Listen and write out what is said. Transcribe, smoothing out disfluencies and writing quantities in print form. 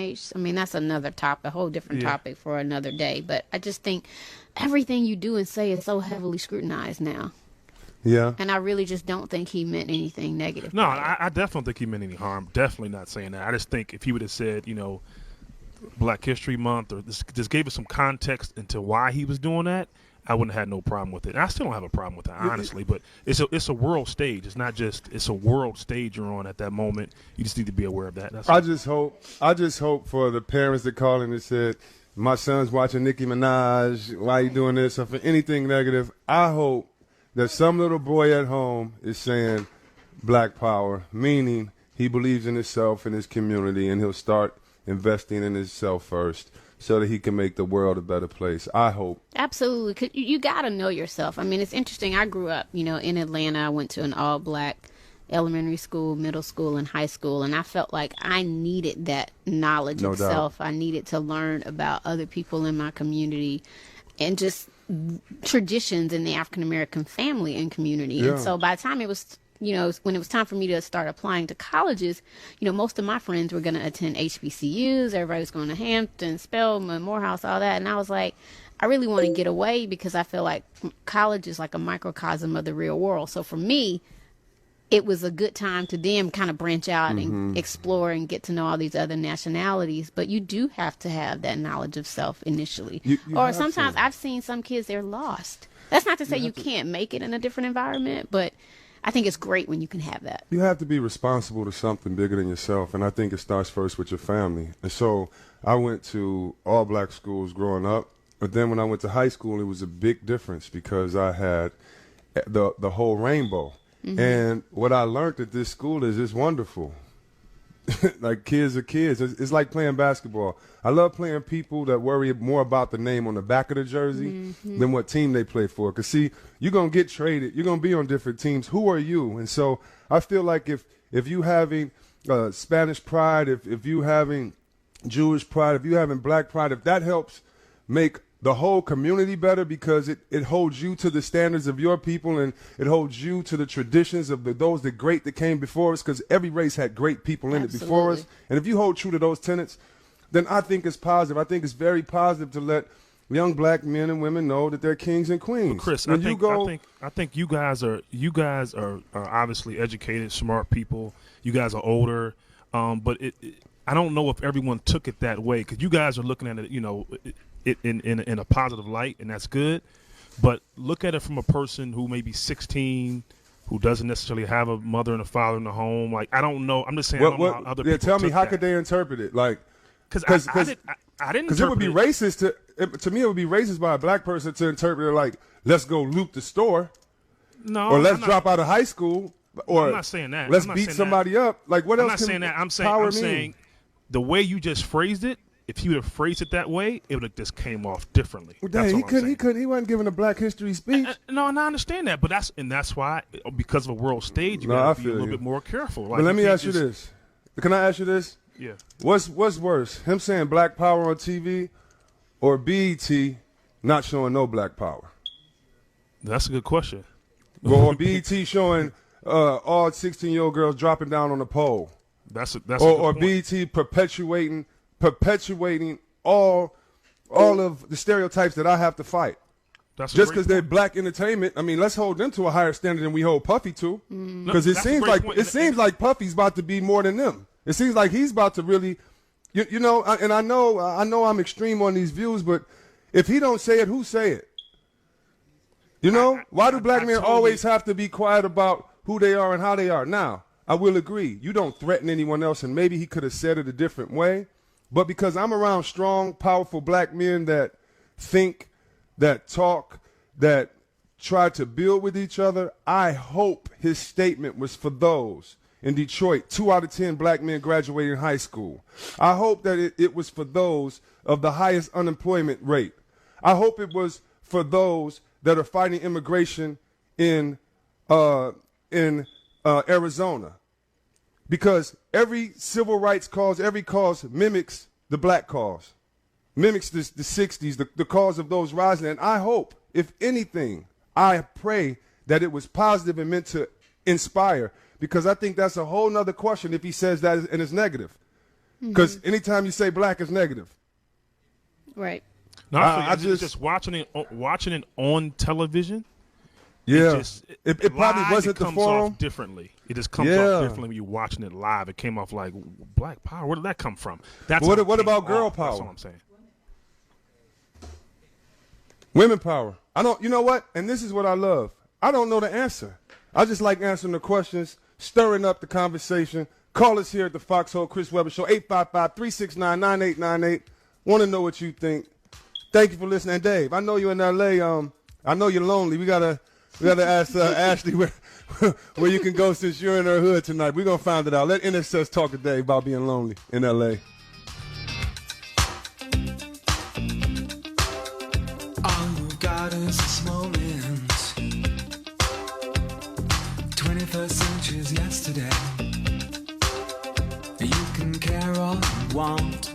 I mean, that's another topic, a whole different topic for another day. But I just think everything you do and say is so heavily scrutinized now. Yeah. And I really just don't think he meant anything negative. No, I definitely don't think he meant any harm. Definitely not saying that. I just think if he would have said, Black History Month, or just gave us some context into why he was doing that, I wouldn't have had no problem with it. And I still don't have a problem with that, honestly. But it's a world stage. It's not just it's a world stage you're on at that moment. You just need to be aware of that. I just hope for the parents that called in and said, my son's watching Nicki Minaj, why you doing this? Or for anything negative, I hope that some little boy at home is saying Black Power, meaning he believes in himself and his community, and he'll start investing in himself first so that he can make the world a better place. I hope. Absolutely. 'Cause you got to know yourself. I mean, it's interesting. I grew up, in Atlanta. I went to an all-black elementary school, middle school, and high school, and I felt like I needed that knowledge of self. I needed to learn about other people in my community and just traditions in the African-American family and community. Yeah. And so by the time it was when it was time for me to start applying to colleges, most of my friends were going to attend HBCUs. Everybody was going to Hampton, Spelman, Morehouse, all that. And I was like, I really want to get away because I feel like college is like a microcosm of the real world. So for me, it was a good time to then kind of branch out and explore and get to know all these other nationalities. But you do have to have that knowledge of self initially. Or sometimes I've seen some kids, they're lost. That's not to say you can't make it in a different environment, but I think it's great when you can have that. You have to be responsible to something bigger than yourself, and I think it starts first with your family. And so I went to all black schools growing up, but then when I went to high school, it was a big difference because I had the whole rainbow. And what I learned at this school is it's wonderful. Like, kids are kids. It's like playing basketball. I love playing people that worry more about the name on the back of the jersey than what team they play for. Because, see, you're going to get traded. You're going to be on different teams. Who are you? And so I feel like if you having Spanish pride, if you having Jewish pride, if you having black pride, if that helps make the whole community better because it holds you to the standards of your people and it holds you to the traditions of those that came before us, because every race had great people in it before us. And if you hold true to those tenets, then I think it's positive. I think it's very positive to let young black men and women know that they're kings and queens. But Chris, I think you guys are obviously educated, smart people. You guys are older, but I don't know if everyone took it that way, because you guys are looking at it, in a positive light, and that's good. But look at it from a person who may be 16, who doesn't necessarily have a mother and a father in the home. Like, I don't know. I'm just saying. I don't know how other people tell me, how that. could they interpret it? Like, because I didn't. Because it would be racist to me. It would be racist by a black person to interpret it like, let's go loot the store, no, or let's drop out of high school, or I'm not saying that. Let's beat somebody up. Like, what else? I'm not saying that. I'm saying the way you just phrased it. If you would have phrased it that way, it would have just came off differently. Well, dang, he wasn't giving a Black History speech. No, and I understand that, but that's why, because of a world stage, you gotta be a little bit more careful. Like, but let me ask you this. Can I ask you this? Yeah. What's worse, him saying Black Power on TV, or BET not showing no Black Power? That's a good question. Or BET showing all 16-year-old girls dropping down on the pole. Or BET perpetuating all of the stereotypes that I have to fight. Just because they're black entertainment, I mean, let's hold them to a higher standard than we hold Puffy to. Because it seems like Puffy's about to be more than them. It seems like he's about to really, and I know I'm extreme on these views, but if he don't say it, who say it? Why do black men always have to be quiet about who they are and how they are? Now, I will agree, you don't threaten anyone else, and maybe he could have said it a different way. But because I'm around strong, powerful black men that think, that talk, that try to build with each other, I hope his statement was for those in Detroit, 2 out of 10 black men graduating high school. I hope that it was for those of the highest unemployment rate. I hope it was for those that are fighting immigration in Arizona. Because every civil rights cause, every cause mimics the black cause, mimics the 60s, the cause of those rising. And I hope, if anything, I pray that it was positive and meant to inspire, because I think that's a whole nother question if he says that and it's negative. Because anytime you say black, it's negative. Right. No, I just watching it on television. Yeah, it probably wasn't the comes forum. Off differently. It just comes off differently when you're watching it live. It came off like black power. Where did that come from? That's what about girl power? That's what I'm saying. Women power. I don't. You know what? And this is what I love. I don't know the answer. I just like answering the questions, stirring up the conversation. Call us here at the Foxhole Chris Webber Show, 855-369-9898. Want to know what you think. Thank you for listening. And Dave, I know you're in L.A. I know you're lonely. We gotta ask Ashley where you can go since you're in her hood tonight. We're gonna find it out. Let NSS talk to Dave about being lonely in L.A. All you got is this moment. 21st century's yesterday. You can care all you want.